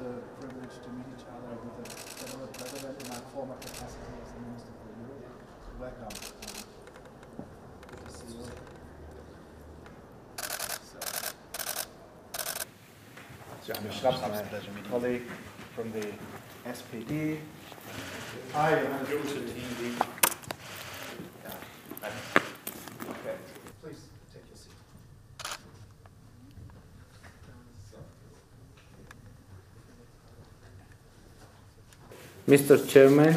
the privilege to meet each other with the federal president in my former capacity as the Minister for Europe. Welcome. Good to see you. So I'm my colleague from the SPD. Hi, I'm Okay, please take your seat. Mr. Chairman,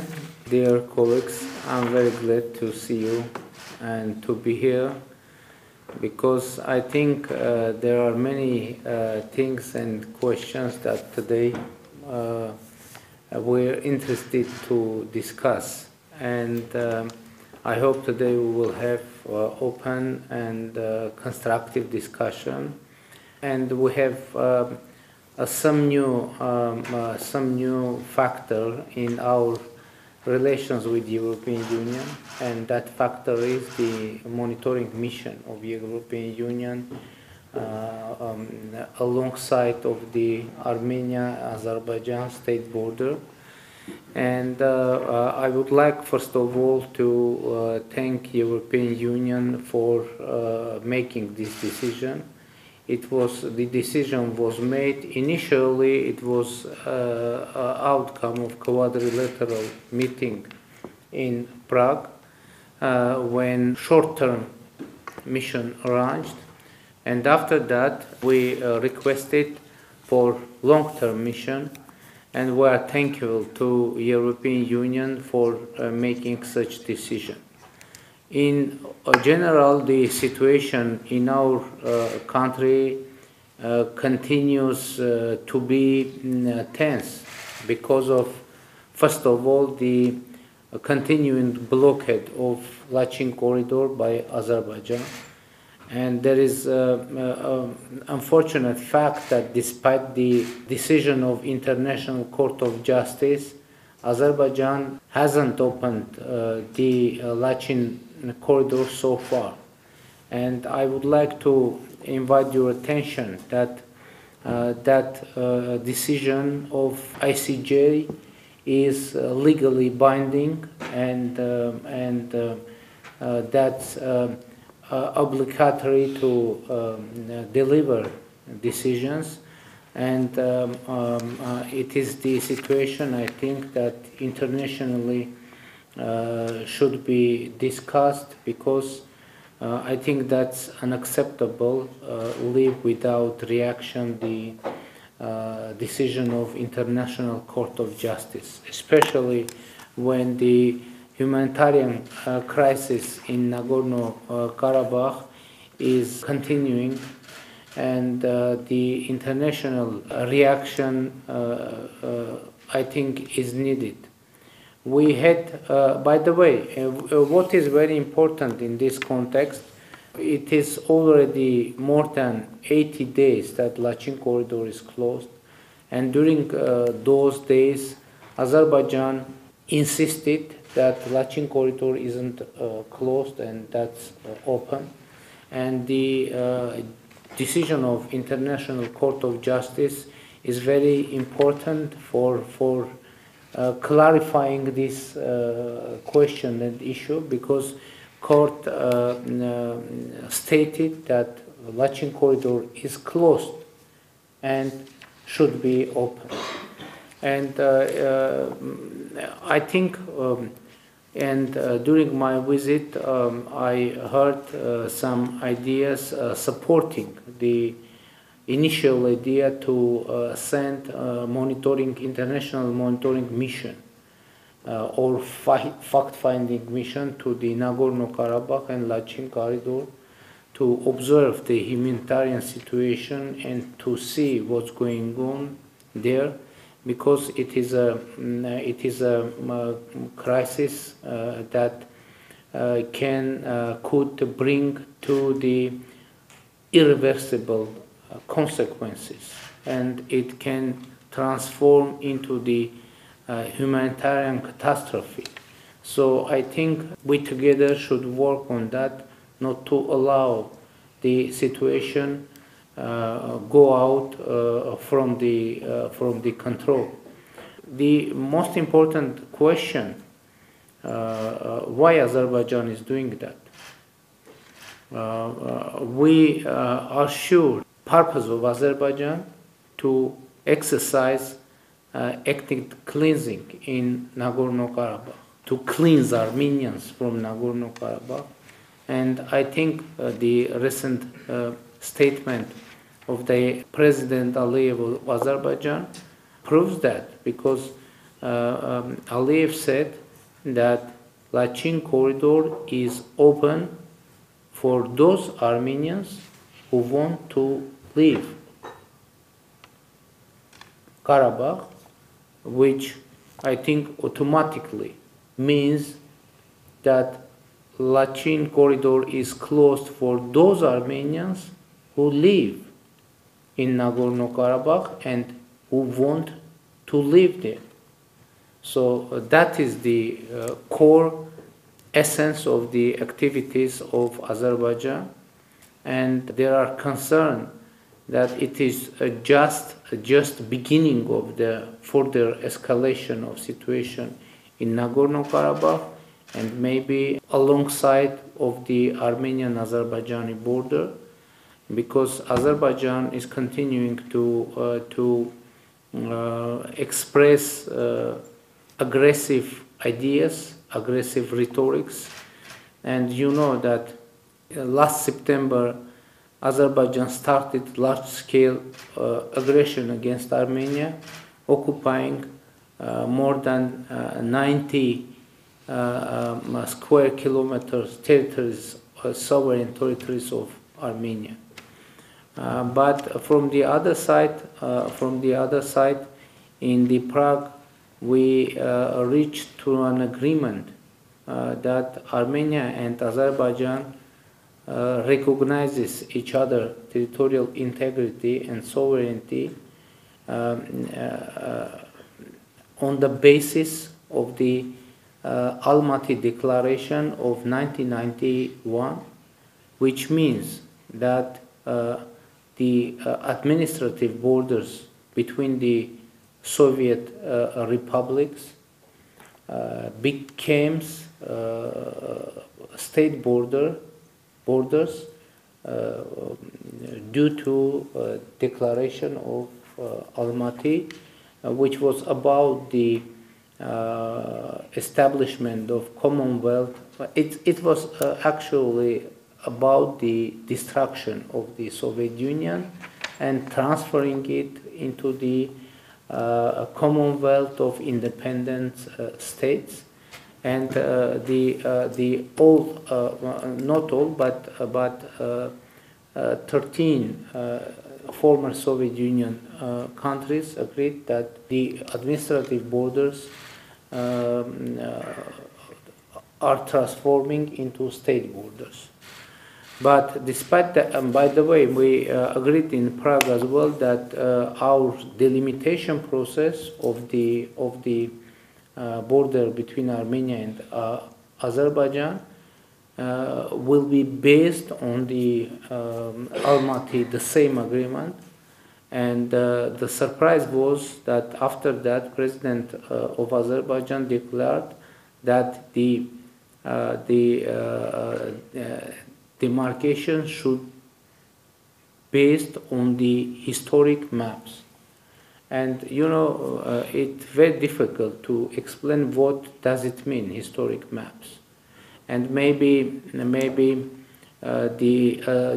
dear colleagues, I'm very glad to see you and to be here because I think there are many things and questions that today we're interested to discuss, and I hope today we will have open and constructive discussion, and we have some new factor in our relations with the European Union, and that factor is the monitoring mission of the European Union alongside of the Armenia-Azerbaijan state border. And I would like first of all to thank the European Union for making this decision. The decision was made initially. It was outcome of quadrilateral meeting in Prague when short-term mission arranged, and after that we requested for long-term mission, and we are thankful to European Union for making such decision. In general, the situation in our country continues to be tense because of, first of all, the continuing blockade of Lachin corridor by Azerbaijan. And there is an unfortunate fact that despite the decision of International Court of Justice, Azerbaijan hasn't opened the Lachin corridor so far. And I would like to invite your attention that that decision of ICJ is legally binding, and that's obligatory to deliver decisions, and it is the situation I think that internationally should be discussed, because I think that's unacceptable. Leave without reaction the decision of International Court of Justice, especially when the humanitarian crisis in Nagorno-Karabakh is continuing, and the international reaction I think is needed. We had, by the way, what is very important in this context, it is already more than 80 days that Lachin corridor is closed, and during those days Azerbaijan insisted that Lachin corridor isn't closed and that's open, and the decision of International Court of Justice is very important for clarifying this question and issue, because court stated that Lachin corridor is closed and should be open. And I think, during my visit, I heard some ideas supporting the initial idea to send international monitoring mission or fact-finding mission to the Nagorno-Karabakh and Lachin corridor to observe the humanitarian situation and to see what's going on there, because it is a crisis that could bring to the irreversible consequences, and it can transform into the humanitarian catastrophe. So I think we together should work on that, not to allow the situation go out from the control. The most important question, why Azerbaijan is doing that? We are sure purpose of Azerbaijan to exercise ethnic cleansing in Nagorno-Karabakh, to cleanse Armenians from Nagorno-Karabakh. And I think the recent statement of the President Aliyev of Azerbaijan proves that, because Aliyev said that Lachin corridor is open for those Armenians who want to leave Karabakh, which I think automatically means that Lachin corridor is closed for those Armenians who live in Nagorno-Karabakh and who want to live there. So that is the core essence of the activities of Azerbaijan, and there are concerns that it is just beginning of the further escalation of situation in Nagorno-Karabakh, and maybe alongside of the Armenian-Azerbaijani border, because Azerbaijan is continuing to express aggressive ideas, aggressive rhetorics. And you know that last September Azerbaijan started large-scale aggression against Armenia, occupying more than 90 square kilometers territories, sovereign territories of Armenia. But from the other side, in the Prague, we reached to an agreement that Armenia and Azerbaijan recognizes each other territorial integrity and sovereignty on the basis of the Almaty Declaration of 1991, which means that the administrative borders between the Soviet republics became state borders due to declaration of Almaty, which was about the establishment of Commonwealth. It was actually about the destruction of the Soviet Union and transferring it into the Commonwealth of independent states, and the all, not all, but 13 former Soviet Union countries agreed that the administrative borders are transforming into state borders. But despite that, and by the way, we agreed in Prague as well that our delimitation process of the border between Armenia and Azerbaijan will be based on the Almaty, the same agreement. And the surprise was that after that, President of Azerbaijan declared that the demarcation should based on the historic maps. And you know, it's very difficult to explain what does it mean, historic maps. And maybe the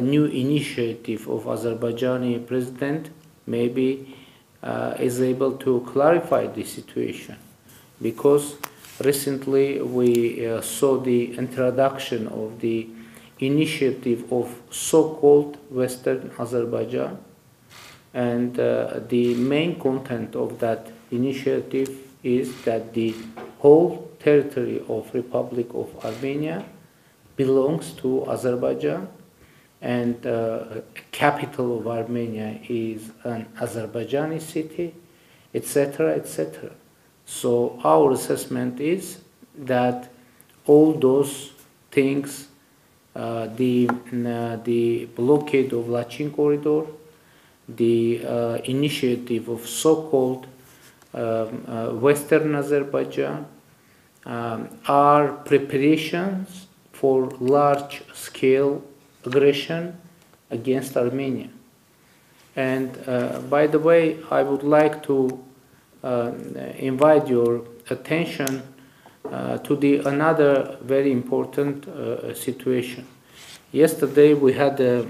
new initiative of Azerbaijani president maybe is able to clarify the situation, because recently we saw the introduction of the initiative of so-called Western Azerbaijan, and the main content of that initiative is that the whole territory of Republic of Armenia belongs to Azerbaijan, and capital of Armenia is an Azerbaijani city, etc., etc. So our assessment is that all those things, the blockade of Lachin corridor, the initiative of so-called Western Azerbaijan are preparations for large-scale aggression against Armenia. And by the way, I would like to invite your attention to another very important situation. Yesterday we had a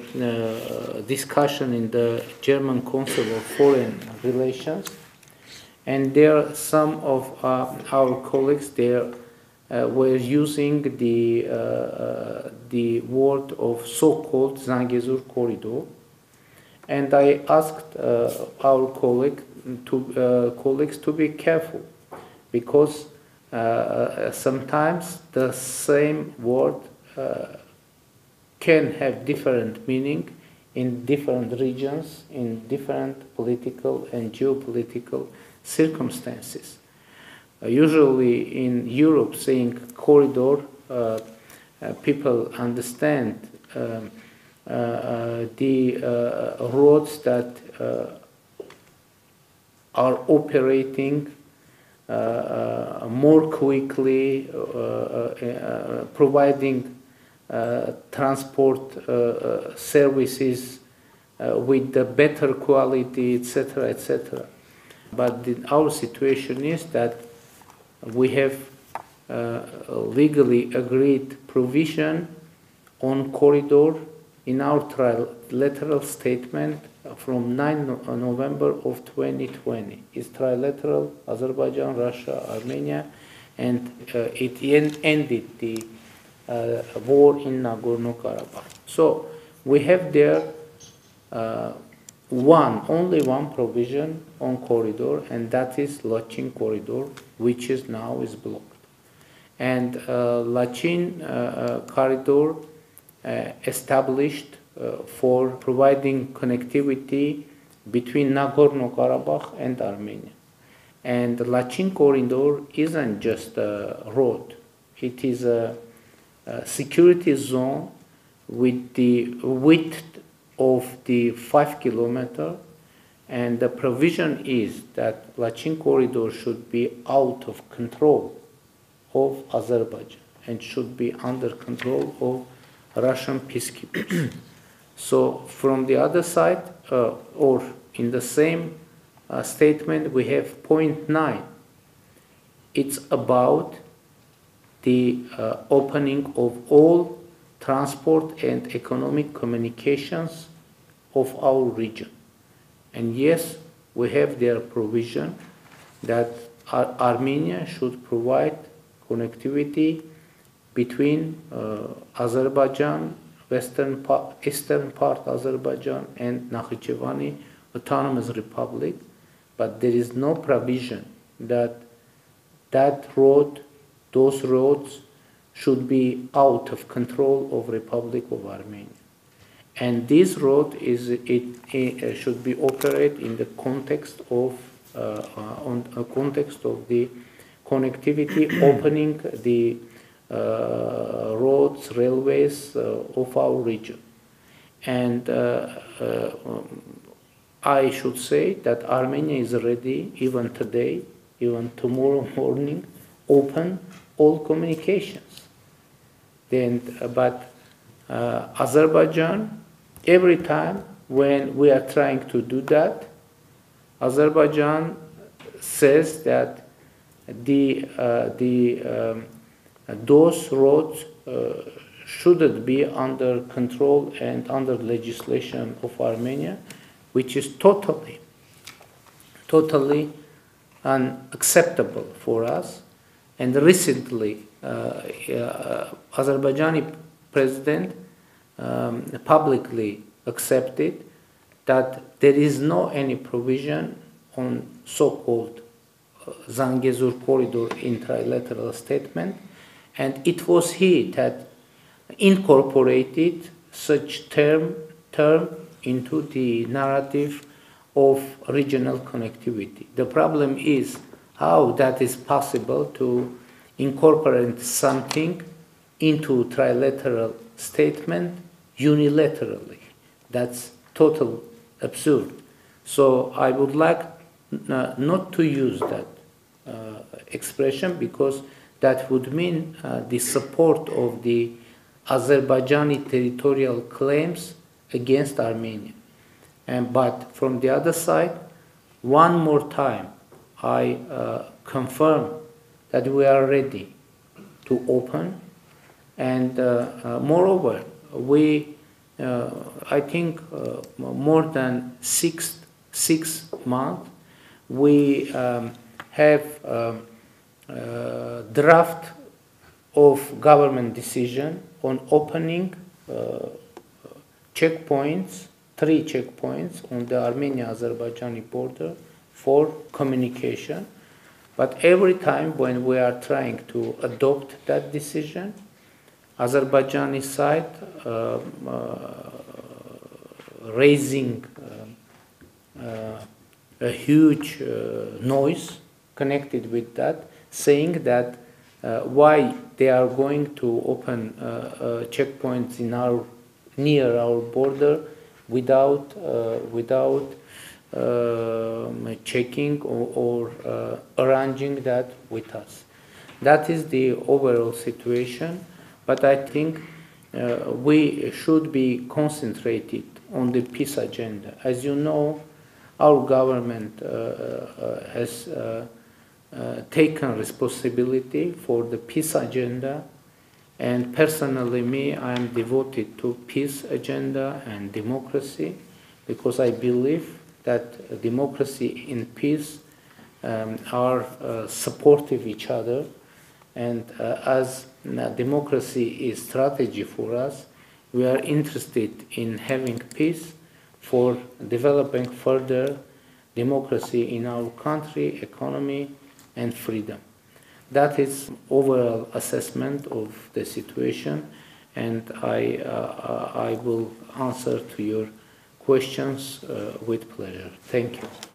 discussion in the German Council of Foreign Relations, and there some of our colleagues there were using the word of so-called Zangezur corridor, and I asked our colleagues to be careful, because sometimes the same word can have different meaning in different regions, in different political and geopolitical circumstances. Usually in Europe, saying corridor, people understand the roads that are operating more quickly, providing transport services with the better quality, etc., etc. But our situation is that we have legally agreed provision on corridor in our trilateral statement from 9 November of 2020. It's trilateral, Azerbaijan, Russia, Armenia, and it ended the war in Nagorno-Karabakh. So we have there only one provision on corridor, and that is Lachin corridor, which is now blocked. And Lachin corridor established for providing connectivity between Nagorno-Karabakh and Armenia. And the Lachin corridor isn't just a road; it is a security zone with the width of the 5 kilometers, and the provision is that Lachin corridor should be out of control of Azerbaijan and should be under control of Russian peacekeepers. So from the other side, or in the same statement, we have point 9. It's about the opening of all transport and economic communications of our region. And yes, we have their provision that Armenia should provide connectivity between Azerbaijan, eastern part Azerbaijan, and Nakhchivani Autonomous Republic, but there is no provision that those roads should be out of control of Republic of Armenia. And this road should be operated in the context of the connectivity, opening the roads, railways of our region. And I should say that Armenia is ready, even today, even tomorrow morning, open all communications. But Azerbaijan, every time when we are trying to do that, Azerbaijan says that those roads shouldn't be under control and under legislation of Armenia, which is totally unacceptable for us. And recently, Azerbaijani president publicly accepted that there is no any provision on so-called Zangezur corridor in trilateral statement, and it was he that incorporated such term into the narrative of regional connectivity. The problem is how that is possible to incorporate something into trilateral statement unilaterally. That's total absurd. So I would like not to use that expression, because that would mean the support of the Azerbaijani territorial claims against Armenia. But from the other side, one more time, I confirm that we are ready to open, and moreover, we, I think, more than six months, we have draft of government decision on opening checkpoints, 3 checkpoints on the Armenia-Azerbaijani border for communication. But every time when we are trying to adopt that decision, Azerbaijani side raising a huge noise connected with that, saying that why they are going to open checkpoints in near our border without checking or arranging that with us. That is the overall situation, but I think we should be concentrated on the peace agenda. As you know, our government has taken responsibility for the peace agenda, and personally I am devoted to peace agenda and democracy, because I believe that democracy and peace are supportive each other, and as democracy is strategy for us, we are interested in having peace for developing further democracy in our country, economy, and freedom. That is overall assessment of the situation, and I will answer to your questions with pleasure. Thank you.